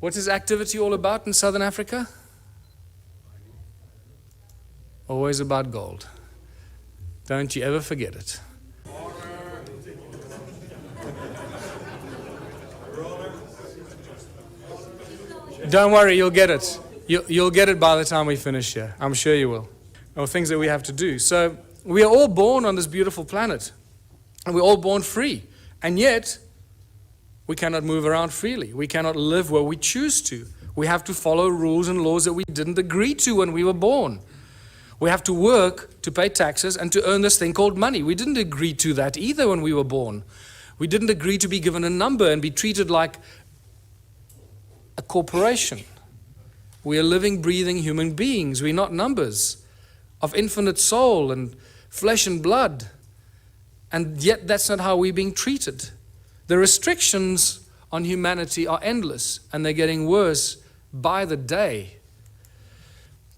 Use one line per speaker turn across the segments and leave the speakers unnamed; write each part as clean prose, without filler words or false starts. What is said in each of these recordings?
What is activity all about in Southern Africa? Always about gold. Don't you ever forget it. Don't worry, you'll get it. You'll get it by the time we finish here. I'm sure you will. Or things that we have to do. So we are all born on this beautiful planet. And we're all born free. And yet, we cannot move around freely. We cannot live where we choose to. We have to follow rules and laws that we didn't agree to when we were born. We have to work to pay taxes and to earn this thing called money. We didn't agree to that either when we were born. We didn't agree to be given a number and be treated like a corporation. We are living, breathing human beings. We're not numbers of infinite soul and flesh and blood. And yet that's not how we're being treated. The restrictions on humanity are endless, and they're getting worse by the day.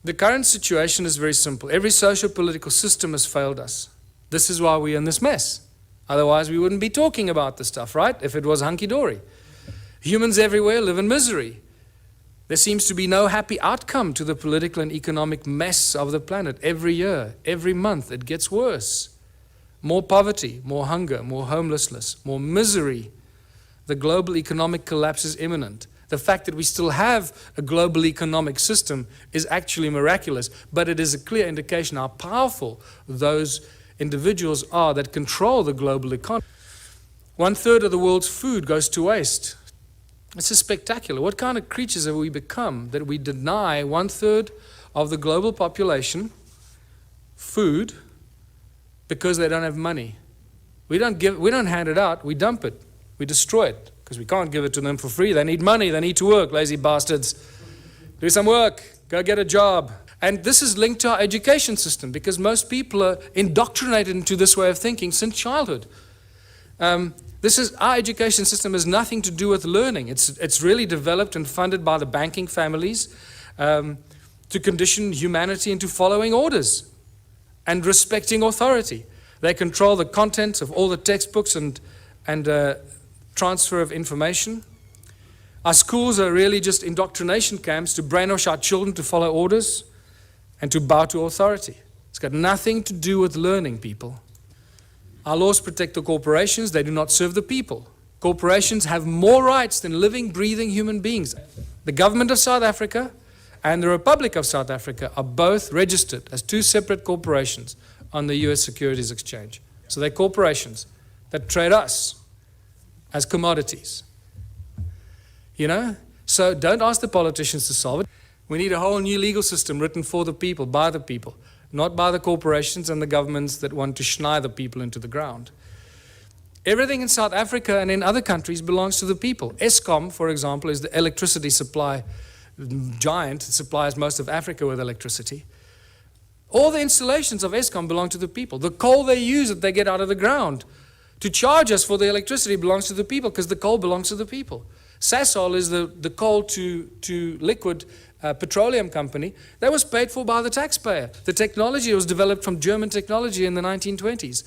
The current situation is very simple. Every socio-political system has failed us. This is why we're in this mess. Otherwise, we wouldn't be talking about this stuff, right? If it was hunky-dory. Humans everywhere live in misery. There seems to be no happy outcome to the political and economic mess of the planet. Every year, every month, it gets worse. More poverty, more hunger, more homelessness, more misery. The global economic collapse is imminent. The fact that we still have a global economic system is actually miraculous, but it is a clear indication how powerful those individuals are that control the global economy. 1/3 of the world's food goes to waste. This is spectacular. What kind of creatures have we become that we deny 1/3 of the global population food because they don't have money? We don't hand it out, we dump it, we destroy it, because we can't give it to them for free. They need money, they need to work, lazy bastards. Do some work, go get a job. And this is linked to our education system, because most people are indoctrinated into this way of thinking since childhood. Our education system has nothing to do with learning. It's really developed and funded by the banking families to condition humanity into following orders and respecting authority. They control the contents of all the textbooks and transfer of information. Our schools are really just indoctrination camps to brainwash our children to follow orders and to bow to authority. It's got nothing to do with learning, people. Our laws protect the corporations, they do not serve the people. Corporations have more rights than living, breathing human beings. The government of South Africa and the Republic of South Africa are both registered as two separate corporations on the US Securities Exchange. So they're corporations that trade us as commodities. You know? So don't ask the politicians to solve it. We need a whole new legal system written for the people, by the people, not by the corporations and the governments that want to schneid the people into the ground. Everything in South Africa and in other countries belongs to the people. Eskom, for example, is the electricity supply giant. It supplies most of Africa with electricity. All the installations of Eskom belong to the people. The coal they use that they get out of the ground to charge us for the electricity belongs to the people, because the coal belongs to the people. Sasol is the coal to liquid petroleum company that was paid for by the taxpayer. The technology was developed from German technology in the 1920s.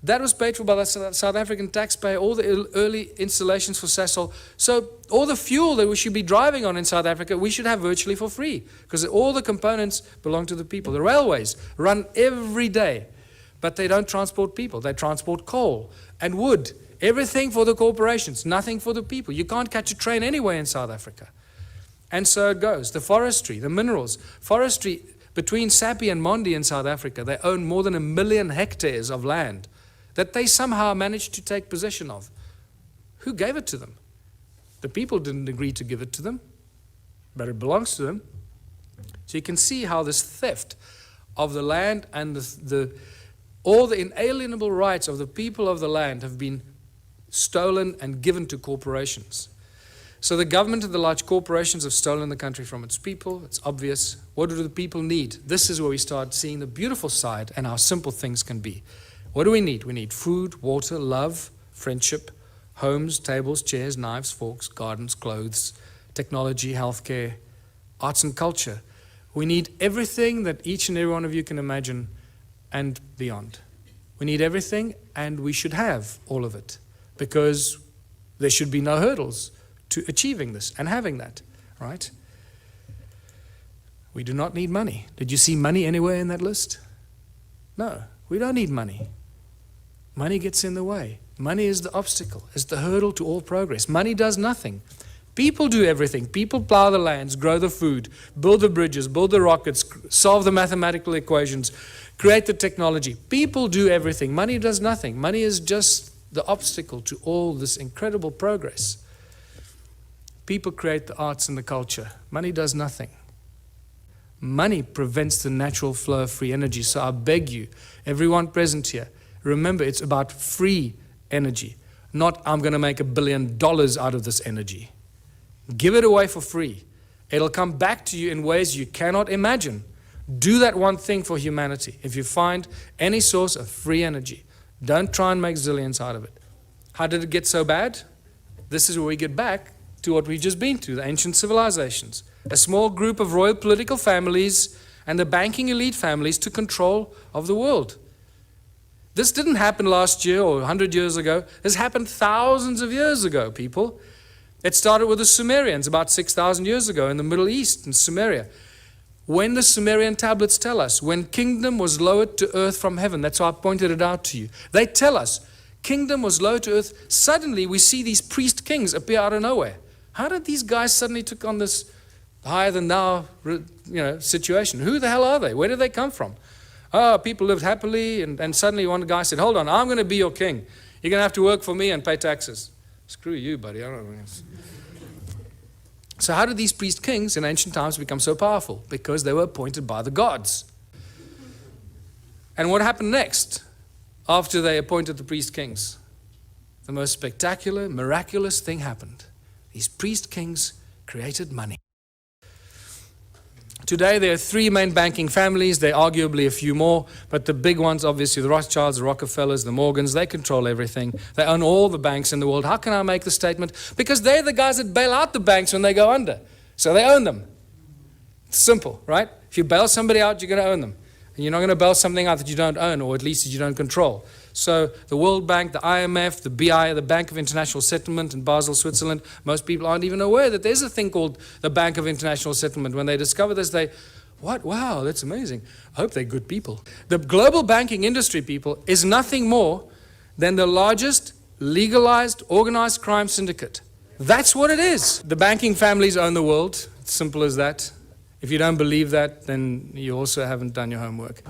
That was paid for by the South African taxpayer, all the early installations for Sasol. So all the fuel that we should be driving on in South Africa, we should have virtually for free, because all the components belong to the people. The railways run every day, but they don't transport people. They transport coal and wood. Everything for the corporations, nothing for the people. You can't catch a train anywhere in South Africa. And so it goes. The forestry, the minerals. Forestry, between Sappi and Mondi in South Africa, they own more than 1 million hectares of land that they somehow managed to take possession of. Who gave it to them? The people didn't agree to give it to them, but it belongs to them. So you can see how this theft of the land and all the inalienable rights of the people of the land have been stolen and given to corporations. So the government and the large corporations have stolen the country from its people. It's obvious. What do the people need? This is where we start seeing the beautiful side and how simple things can be. What do we need? We need food, water, love, friendship, homes, tables, chairs, knives, forks, gardens, clothes, technology, healthcare, arts and culture. We need everything that each and every one of you can imagine and beyond. We need everything, and we should have all of it, because there should be no hurdles to achieving this and having that. right? We do not need money. Did you see money anywhere in that list? No, we don't need money. Money gets in the way. Money is the obstacle, is the hurdle to all progress. Money does nothing. People do everything. People plow the lands, grow the food, build the bridges, build the rockets, solve the mathematical equations, create the technology. People do everything. Money does nothing. Money is just the obstacle to all this incredible progress. People create the arts and the culture. Money does nothing. Money prevents the natural flow of free energy. So I beg you, everyone present here, remember it's about free energy, not I'm going to make $1 billion out of this energy. Give it away for free. It'll come back to you in ways you cannot imagine. Do that one thing for humanity. If you find any source of free energy, don't try and make zillions out of it. How did it get so bad? This is where we get back to what we've just been to, the ancient civilizations. A small group of royal political families and the banking elite families took control of the world. This didn't happen last year or 100 years ago. This happened thousands of years ago, people. It started with the Sumerians about 6,000 years ago in the Middle East, in Sumeria. When the Sumerian tablets tell us, when kingdom was lowered to earth from heaven, that's why I pointed it out to you. They tell us, kingdom was lowered to earth. Suddenly we see these priest kings appear out of nowhere. How did these guys suddenly took on this higher than thou, situation? Who the hell are they? Where did they come from? Oh, people lived happily, and suddenly one guy said, hold on, I'm going to be your king. You're going to have to work for me and pay taxes. Screw you, buddy. I don't know. So how did these priest kings in ancient times become so powerful? Because they were appointed by the gods. And what happened next after they appointed the priest kings? The most spectacular, miraculous thing happened. These priest kings created money. Today there are three main banking families. There are arguably a few more, but the big ones, obviously, the Rothschilds, the Rockefellers, the Morgans, they control everything. They own all the banks in the world. How can I make the statement? Because they're the guys that bail out the banks when they go under. So they own them. It's simple, right? If you bail somebody out, you're going to own them. And you're not going to bail something out that you don't own, or at least that you don't control. So the World Bank, the IMF, the BI, the Bank of International Settlement in Basel, Switzerland, most people aren't even aware that there's a thing called the Bank of International Settlement. When they discover this, what? Wow, that's amazing. I hope they're good people. The global banking industry, people, is nothing more than the largest legalized organized crime syndicate. That's what it is. The banking families own the world. It's simple as that. If you don't believe that, then you also haven't done your homework.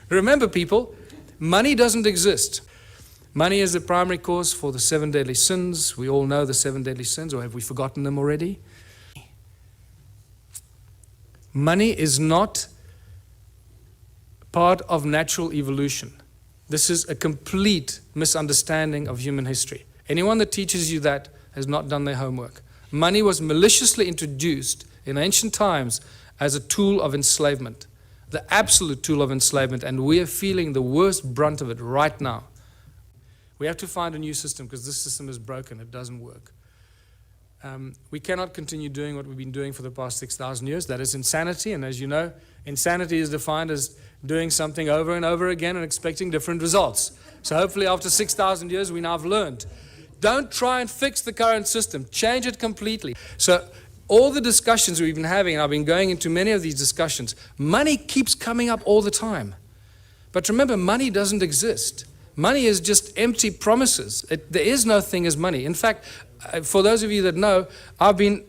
Remember, people, money doesn't exist. Money is the primary cause for the 7 deadly sins. We all know the 7 deadly sins, or have we forgotten them already? Money is not part of natural evolution. This is a complete misunderstanding of human history. Anyone that teaches you that has not done their homework. Money was maliciously introduced in ancient times as a tool of enslavement. The absolute tool of enslavement, and we are feeling the worst brunt of it right now. We have to find a new system because this system is broken. It doesn't work. We cannot continue doing what we've been doing for the past 6,000 years. That is insanity, and as you know, insanity is defined as doing something over and over again and expecting different results. So hopefully after 6,000 years we now have learned. Don't try and fix the current system. Change it completely. So all the discussions we've been having, and I've been going into many of these discussions, money keeps coming up all the time. But remember, money doesn't exist. Money is just empty promises. There is no thing as money. In fact, for those of you that know, I've been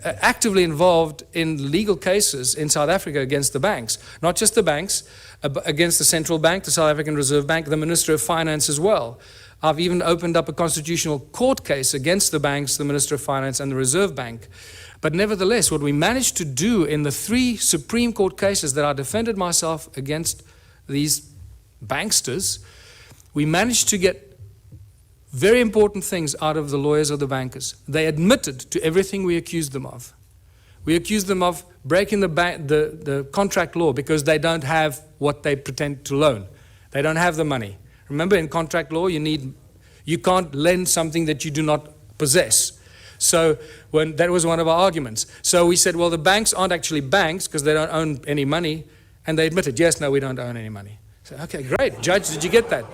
actively involved in legal cases in South Africa against the banks. Not just the banks, against the central bank, the South African Reserve Bank, the Minister of Finance as well. I've even opened up a constitutional court case against the banks, the Minister of Finance, and the Reserve Bank. But nevertheless, what we managed to do in the 3 Supreme Court cases that I defended myself against these banksters, we managed to get very important things out of the lawyers or the bankers. They admitted to everything we accused them of. We accused them of breaking the contract law because they don't have what they pretend to loan. They don't have the money. Remember, in contract law, you can't lend something that you do not possess. So that was one of our arguments. So we said, well, the banks aren't actually banks because they don't own any money. And they admitted, yes, no, we don't own any money. So, okay, great. Judge, did you get that?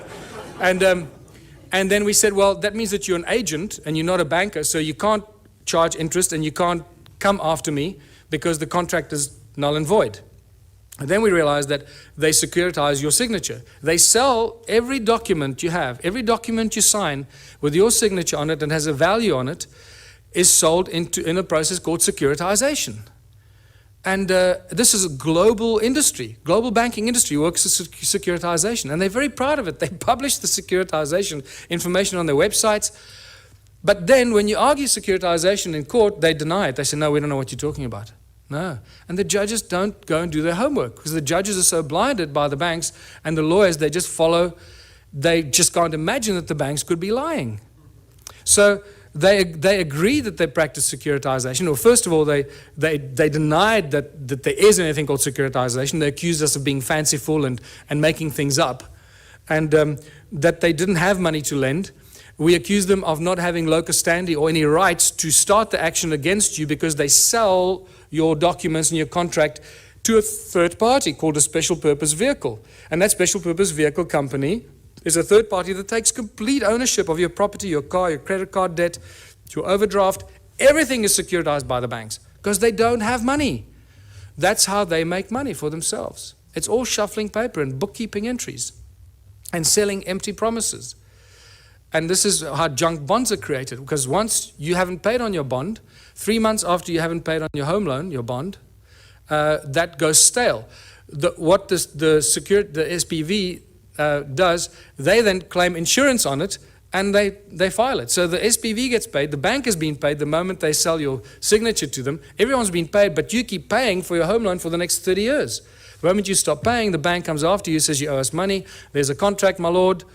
And then we said, well, that means that you're an agent and you're not a banker, so you can't charge interest and you can't come after me because the contract is null and void. And then we realized that they securitize your signature. They sell every document you have, every document you sign with your signature on it and has a value on it is sold in a process called securitization. And this is a global industry. Global banking industry works with securitization, and they're very proud of it. They publish the securitization information on their websites. But then when you argue securitization in court, they deny it. They say, no, we don't know what you're talking about. No. And the judges don't go and do their homework because the judges are so blinded by the banks and the lawyers, they just follow. They just can't imagine that the banks could be lying. So they agree that they practice securitization. Or first of all, they denied that there is anything called securitization. They accused us of being fanciful and making things up, and that they didn't have money to lend. We accused them of not having locus standi or any rights to start the action against you because they sell your documents and your contract to a third party called a special purpose vehicle. And that special purpose vehicle company is a third party that takes complete ownership of your property, your car, your credit card debt, your overdraft. Everything is securitized by the banks because they don't have money. That's how they make money for themselves. It's all shuffling paper and bookkeeping entries and selling empty promises. And this is how junk bonds are created, because once you haven't paid on your bond, 3 months after you haven't paid on your home loan, your bond, that goes stale. What the SPV does, they then claim insurance on it and they file it. So the SPV gets paid, the bank has been paid the moment they sell your signature to them. Everyone's been paid, but you keep paying for your home loan for the next 30 years. The moment you stop paying, the bank comes after you, says you owe us money. There's a contract, my lord.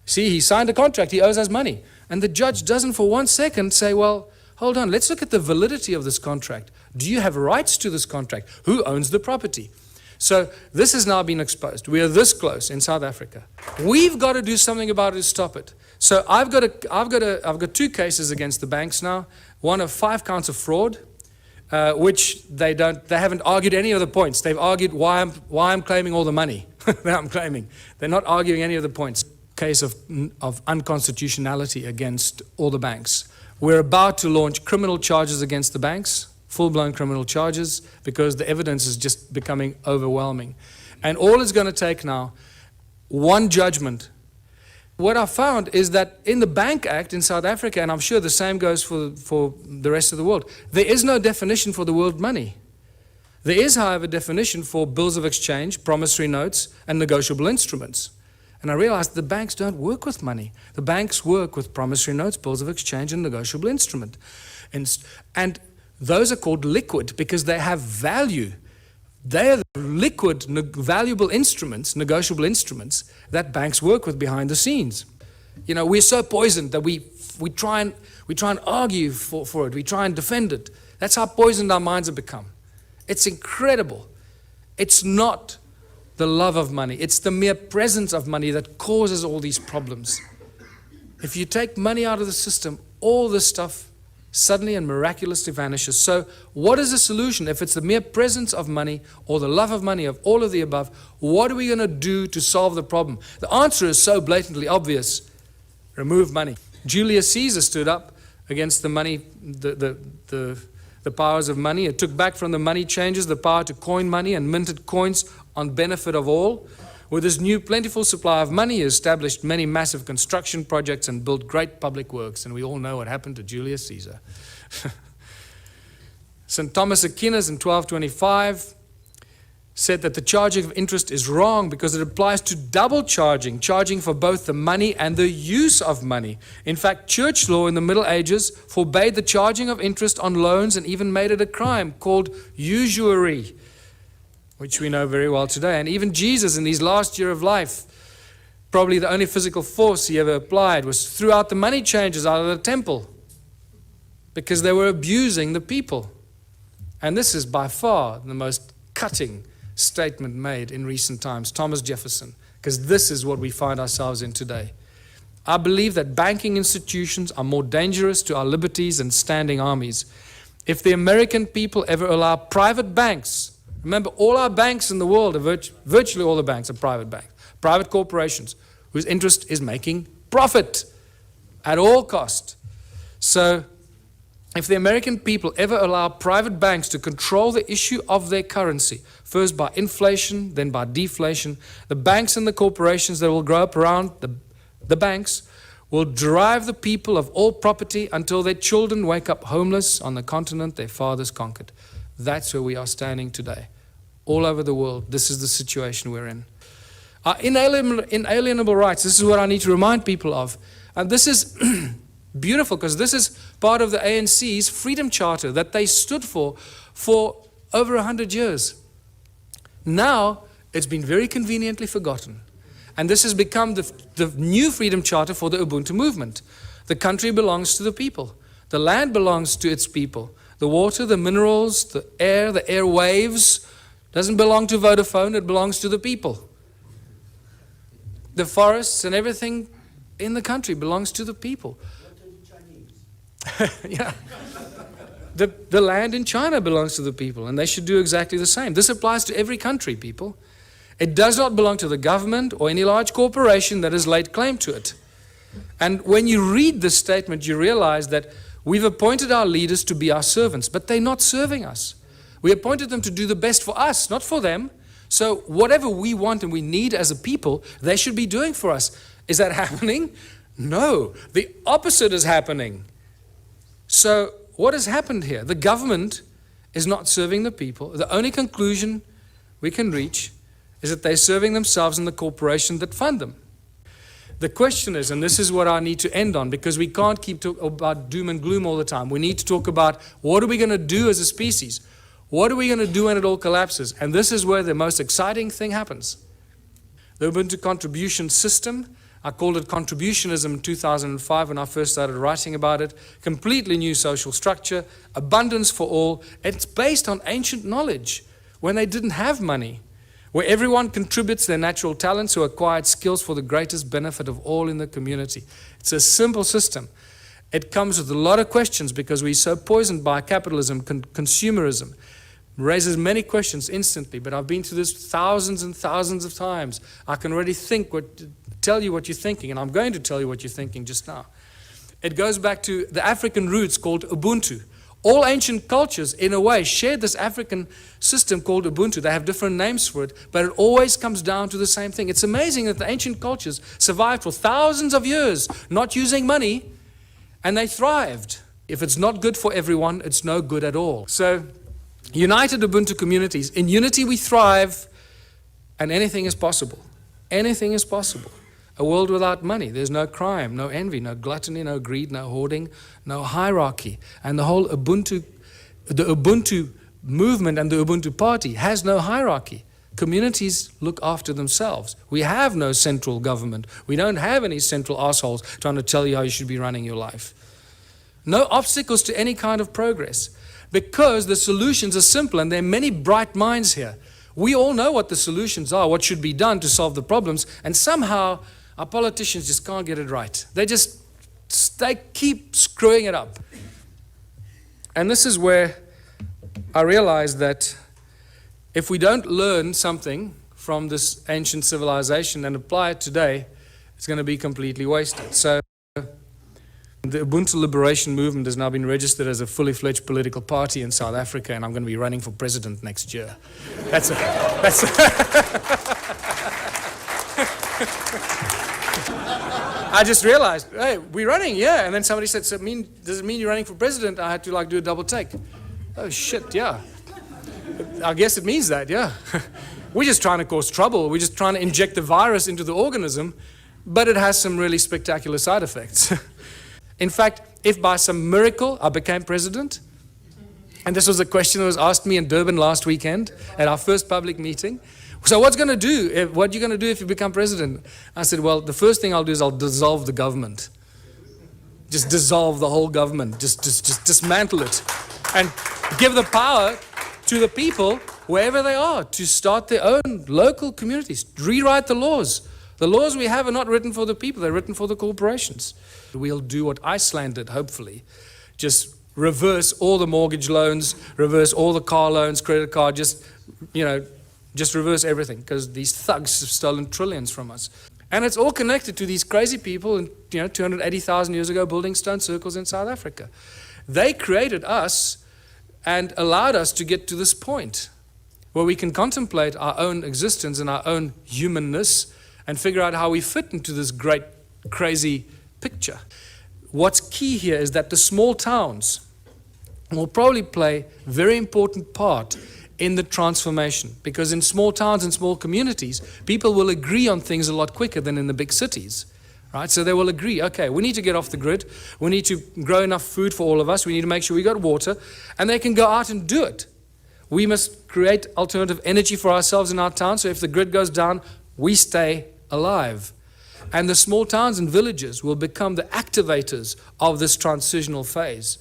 See, he signed a contract, he owes us money. And the judge doesn't for 1 second say, well, hold on, let's look at the validity of this contract. Do you have rights to this contract? Who owns the property? So this has now been exposed. We are this close in South Africa. We've got to do something about it to stop it. So I've got 2 cases against the banks now. One of 5 counts of fraud, which they haven't argued any of the points. They've argued why I'm claiming all the money that I'm claiming. They're not arguing any of the points. Case of unconstitutionality against all the banks. We're about to launch criminal charges against the banks, full-blown criminal charges, because the evidence is just becoming overwhelming. And all it's going to take now, one judgment. What I found is that in the Bank Act in South Africa, and I'm sure the same goes for the rest of the world, there is no definition for the word money. There is, however, a definition for bills of exchange, promissory notes, and negotiable instruments. And I realized the banks don't work with money. The banks work with promissory notes, bills of exchange, and negotiable instrument. And those are called liquid because they have value. They are the liquid, valuable instruments, negotiable instruments that banks work with behind the scenes. You know, we're so poisoned that we try and argue for it. We try and defend it. That's how poisoned our minds have become. It's incredible. It's not the love of money. It's the mere presence of money that causes all these problems. If you take money out of the system, all this stuff suddenly and miraculously vanishes. So what is the solution? If it's the mere presence of money or the love of money, of all of the above, what are we going to do to solve the problem? The answer is so blatantly obvious. Remove money. Julius Caesar stood up against the money, the powers of money. It took back from the money changers the power to coin money and minted coins on benefit of all. With his new plentiful supply of money, he established many massive construction projects and built great public works. And we all know what happened to Julius Caesar. St. Thomas Aquinas in 1225 said that the charging of interest is wrong because it applies to double charging for both the money and the use of money. In fact, church law in the Middle Ages forbade the charging of interest on loans and even made it a crime called usury, which we know very well today. And even Jesus in his last year of life, probably the only physical force he ever applied was threw out the money changers out of the temple because they were abusing the people. And this is by far the most cutting statement made in recent times, Thomas Jefferson, because this is what we find ourselves in today. I believe that banking institutions are more dangerous to our liberties than standing armies. If the American people ever allow private banks, remember all our banks in the world, virtually all the banks are private banks, private corporations whose interest is making profit at all cost. So if the American people ever allow private banks to control the issue of their currency, first by inflation, then by deflation, the banks and the corporations that will grow up around the banks will drive the people of all property until their children wake up homeless on the continent their fathers conquered. That's where we are standing today. All over the world, this is the situation we're in. Our inalienable rights, this is what I need to remind people of. And this is beautiful, because this is part of the ANC's Freedom Charter that they stood for over 100 years. Now, it's been very conveniently forgotten. And this has become the new Freedom Charter for the Ubuntu movement. The country belongs to the people. The land belongs to its people. The water, the minerals, the airwaves, doesn't belong to Vodafone, it belongs to the people. The forests and everything in the country belongs to the people. Yeah. The land in China belongs to the people, and they should do exactly the same. This applies to every country, people. It does not belong to the government or any large corporation that has laid claim to it. And when you read this statement, you realize that we've appointed our leaders to be our servants, but they're not serving us. We appointed them to do the best for us, not for them. So whatever we want and we need as a people, they should be doing for us. Is that happening? No. The opposite is happening. So what has happened here? The government is not serving the people. The only conclusion we can reach is that they're serving themselves and the corporations that fund them. The question is, and this is what I need to end on, because we can't keep talking about doom and gloom all the time. We need to talk about what are we going to do as a species? What are we going to do when it all collapses? And this is where the most exciting thing happens. The Ubuntu contribution system, I called it contributionism in 2005 when I first started writing about it. Completely new social structure, abundance for all. It's based on ancient knowledge when they didn't have money, where everyone contributes their natural talents or acquired skills for the greatest benefit of all in the community. It's a simple system. It comes with a lot of questions because we're so poisoned by capitalism, consumerism. Raises many questions instantly, but I've been through this thousands and thousands of times. I can already tell you what you're thinking, and I'm going to tell you what you're thinking just now. It goes back to the African roots called Ubuntu. All ancient cultures, in a way, shared this African system called Ubuntu. They have different names for it, but it always comes down to the same thing. It's amazing that the ancient cultures survived for thousands of years, not using money, and they thrived. If it's not good for everyone, it's no good at all. So, united Ubuntu communities. In unity we thrive, and anything is possible. Anything is possible. A world without money. There's no crime, no envy, no gluttony, no greed, no hoarding, no hierarchy. And the whole Ubuntu movement and the Ubuntu party has no hierarchy. Communities look after themselves. We have no central government. We don't have any central assholes trying to tell you how you should be running your life. No obstacles to any kind of progress. Because the solutions are simple, and there are many bright minds here. We all know what the solutions are, what should be done to solve the problems, and somehow our politicians just can't get it right. They keep screwing it up. And this is where I realize that if we don't learn something from this ancient civilization and apply it today, it's going to be completely wasted. So the Ubuntu Liberation Movement has now been registered as a fully fledged political party in South Africa, and I'm going to be running for president next year. I just realized, hey, we're running, yeah. And then somebody said, does it mean you're running for president? I had to do a double take. Oh shit, yeah. I guess it means that, yeah. We're just trying to cause trouble. We're just trying to inject the virus into the organism, but it has some really spectacular side effects. In fact, if by some miracle I became president, and this was a question that was asked me in Durban last weekend at our first public meeting. So what are you going to do if you become president? I said, well, the first thing I'll do is I'll dissolve the government. Just dissolve the whole government. Just dismantle it. And give the power to the people, wherever they are, to start their own local communities. Rewrite the laws. The laws we have are not written for the people, they're written for the corporations. We'll do what Iceland did, hopefully. Just reverse all the mortgage loans, reverse all the car loans, credit card, just reverse everything, because these thugs have stolen trillions from us. And it's all connected to these crazy people, 280,000 years ago building stone circles in South Africa. They created us and allowed us to get to this point where we can contemplate our own existence and our own humanness and figure out how we fit into this great, crazy picture. What's key here is that the small towns will probably play a very important part in the transformation, because in small towns and small communities, people will agree on things a lot quicker than in the big cities. Right? So they will agree, okay, we need to get off the grid, we need to grow enough food for all of us, we need to make sure we got water, and they can go out and do it. We must create alternative energy for ourselves in our town, so if the grid goes down, we stay alive. And the small towns and villages will become the activators of this transitional phase.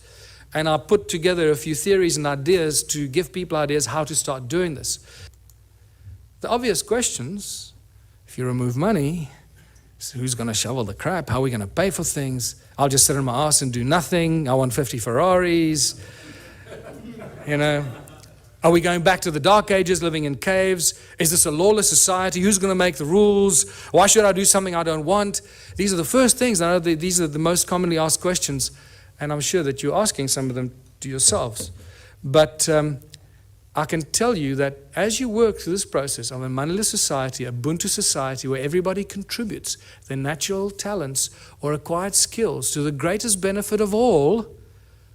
And I put together a few theories and ideas to give people ideas how to start doing this. The obvious questions, if you remove money, so who's going to shovel the crap? How are we going to pay for things? I'll just sit on my ass and do nothing. I want 50 Ferraris. You know, are we going back to the dark ages, living in caves? Is this a lawless society? Who's going to make the rules? Why should I do something I don't want? These are the first things. I know these are the most commonly asked questions, and I'm sure that you're asking some of them to yourselves. But I can tell you that as you work through this process of a moneyless society, a Ubuntu society, where everybody contributes their natural talents or acquired skills to the greatest benefit of all,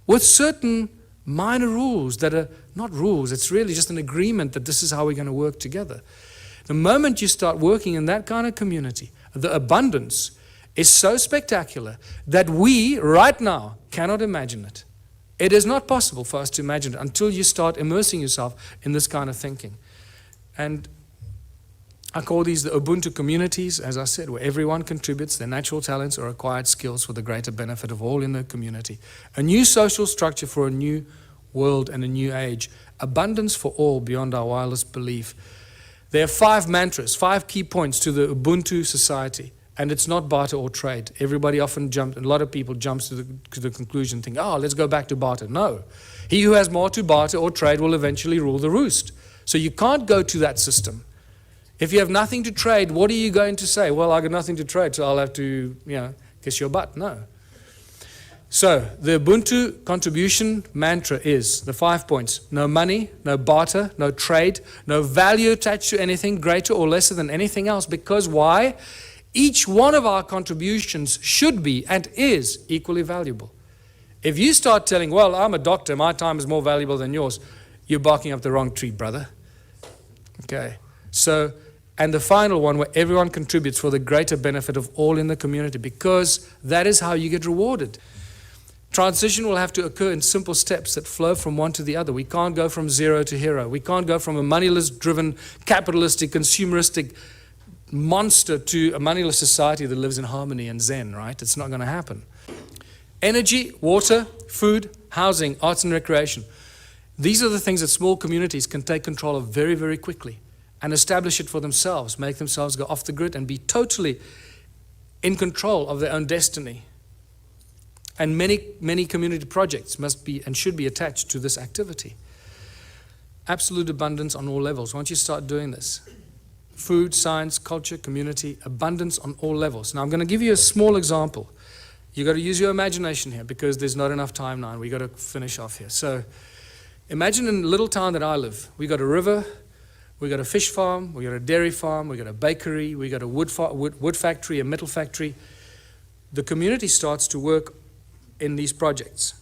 with certain minor rules that are not rules, it's really just an agreement that this is how we're going to work together. The moment you start working in that kind of community, the abundance is so spectacular that we, right now, cannot imagine it. It is not possible for us to imagine it until you start immersing yourself in this kind of thinking. And I call these the Ubuntu communities, as I said, where everyone contributes their natural talents or acquired skills for the greater benefit of all in the community. A new social structure for a new world and a new age. Abundance for all beyond our wildest belief. There are 5 mantras, 5 key points to the Ubuntu society. And it's not barter or trade. Everybody often jumps, a lot of people jumps to the conclusion, think, oh, let's go back to barter. No. He who has more to barter or trade will eventually rule the roost. So you can't go to that system. If you have nothing to trade, what are you going to say? Well, I got nothing to trade, so I'll have to, kiss your butt. No. So the Ubuntu contribution mantra is the 5 points. No money, no barter, no trade, no value attached to anything greater or lesser than anything else. Because why? Each one of our contributions should be and is equally valuable. If you start telling, well, I'm a doctor, my time is more valuable than yours, you're barking up the wrong tree, brother. Okay. So, and the final one, where everyone contributes for the greater benefit of all in the community, because that is how you get rewarded. Transition will have to occur in simple steps that flow from one to the other. We can't go from zero to hero. We can't go from a moneyless-driven, capitalistic, consumeristic monster to a moneyless society that lives in harmony and zen, right? It's not going to happen. Energy, water, food, housing, arts and recreation. These are the things that small communities can take control of very, very quickly and establish it for themselves, make themselves go off the grid and be totally in control of their own destiny. And many, many community projects must be and should be attached to this activity. Absolute abundance on all levels. Once you start doing this, food, science, culture, community, abundance on all levels. Now I'm going to give you a small example. You've got to use your imagination here because there's not enough time now and we've got to finish off here. So imagine in a little town that I live, we got a river, we got a fish farm, we got a dairy farm, we got a bakery, we got a wood factory, a metal factory. The community starts to work in these projects.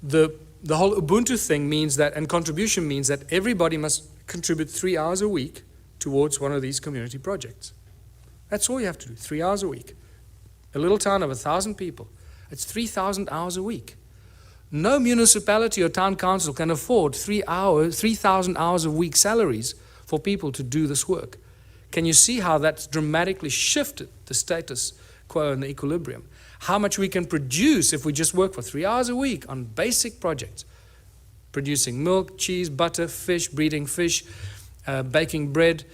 The whole Ubuntu thing means that, and contribution means that everybody must contribute 3 hours a week towards one of these community projects. That's all you have to do, 3 hours a week. A little town of 1,000 people, it's 3,000 hours a week. No municipality or town council can afford 3,000 hours a week salaries for people to do this work. Can you see how that's dramatically shifted the status quo and the equilibrium? How much we can produce if we just work for 3 hours a week on basic projects. Producing milk, cheese, butter, fish, breeding fish, baking bread,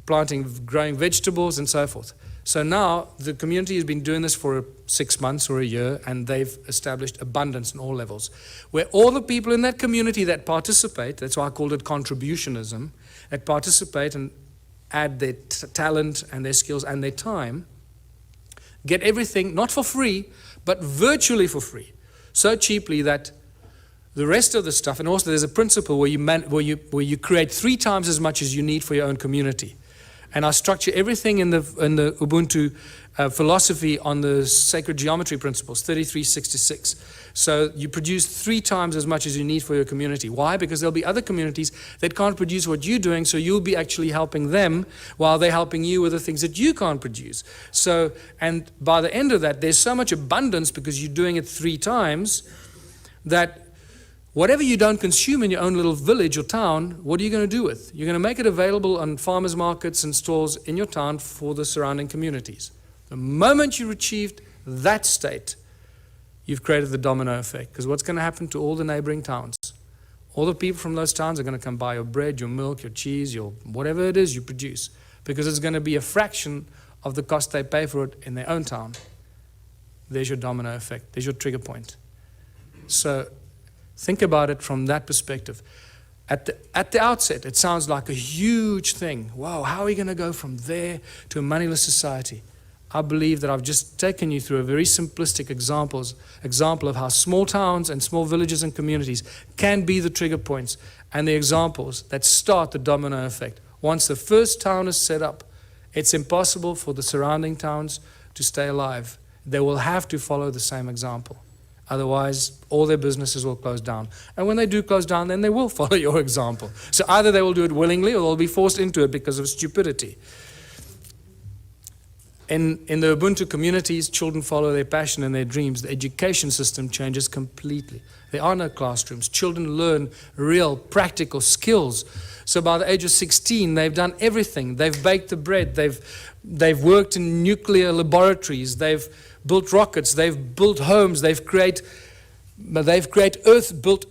growing vegetables, and so forth. So now the community has been doing this for 6 months or a year, and they've established abundance on all levels, where all the people in that community that participate, that's why I called it contributionism, that participate and add their talent and their skills and their time, get everything, not for free, but virtually for free, so cheaply that the rest of the stuff, and also there's a principle where you create 3 times as much as you need for your own community. And I structure everything in the Ubuntu philosophy on the sacred geometry principles, 3366. So you produce 3 times as much as you need for your community. Why? Because there'll be other communities that can't produce what you're doing, so you'll be actually helping them while they're helping you with the things that you can't produce. So, and by the end of that, there's so much abundance because you're doing it 3 times that whatever you don't consume in your own little village or town, what are you going to do with? You're going to make it available on farmers markets and stores in your town for the surrounding communities. The moment you achieved that state, you've created the domino effect. Because what's going to happen to all the neighboring towns? All the people from those towns are going to come buy your bread, your milk, your cheese, your whatever it is you produce. Because it's going to be a fraction of the cost they pay for it in their own town. There's your domino effect. There's your trigger point. So think about it from that perspective. At the outset, it sounds like a huge thing. Wow, how are we going to go from there to a moneyless society? I believe that I've just taken you through a very simplistic example of how small towns and small villages and communities can be the trigger points and the examples that start the domino effect. Once the first town is set up, it's impossible for the surrounding towns to stay alive. They will have to follow the same example. Otherwise, all their businesses will close down. And when they do close down, then they will follow your example. So either they will do it willingly or they'll be forced into it because of stupidity. In the Ubuntu communities, children follow their passion and their dreams. The education system changes completely. There are no classrooms. Children learn real practical skills. So by the age of 16, they've done everything. They've baked the bread. They've worked in nuclear laboratories. They've built rockets. They've built homes. They've built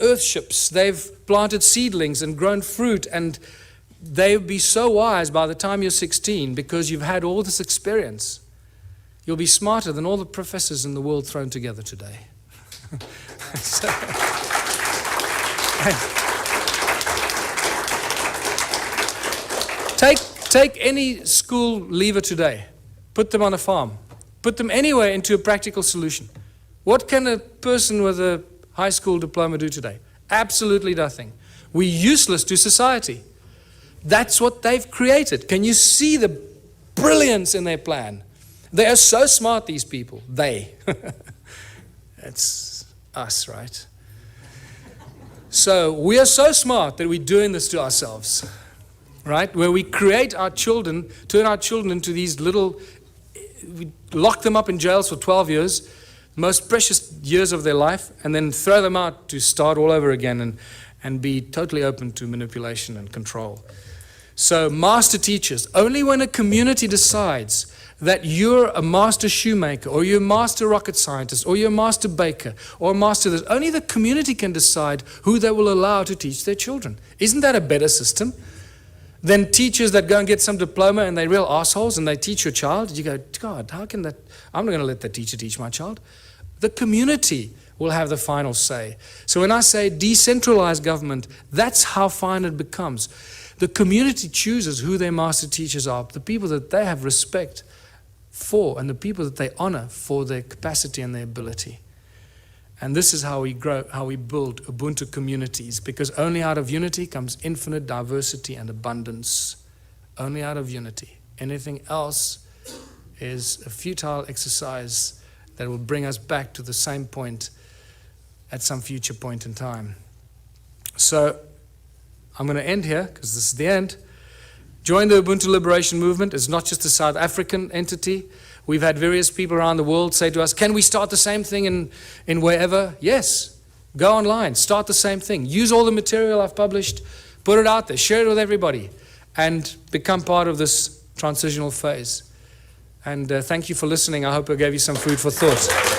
earth ships. They've planted seedlings and grown fruit, and they'll be so wise by the time you're 16 because you've had all this experience. You'll be smarter than all the professors in the world thrown together today. Take any school leaver today, put them on a farm, put them anywhere into a practical solution. What can a person with a high school diploma do today? Absolutely nothing. We're useless to society. That's what they've created. Can you see the brilliance in their plan? They are so smart, these people. They. It's us, right? So we are so smart that we're doing this to ourselves, right? Where we create our children, turn our children into these little, we lock them up in jails for 12 years, most precious years of their life, and then throw them out to start all over again and be totally open to manipulation and control. So master teachers, only when a community decides that you're a master shoemaker or you're a master rocket scientist or you're a master baker or a master this, only the community can decide who they will allow to teach their children. Isn't that a better system than teachers that go and get some diploma and they're real assholes and they teach your child? You go, God, how can that, I'm not going to let that teacher teach my child. The community will have the final say. So when I say decentralized government, that's how fine it becomes. The community chooses who their master teachers are, the people that they have respect for and the people that they honor for their capacity and their ability. And this is how we grow, how we build Ubuntu communities, because only out of unity comes infinite diversity and abundance. Only out of unity. Anything else is a futile exercise that will bring us back to the same point at some future point in time. So I'm going to end here because this is the end. Join the Ubuntu Liberation Movement. It's not just a South African entity. We've had various people around the world say to us, can we start the same thing in wherever? Yes. Go online. Start the same thing. Use all the material I've published. Put it out there. Share it with everybody. And become part of this transitional phase. And thank you for listening. I hope I gave you some food for thought.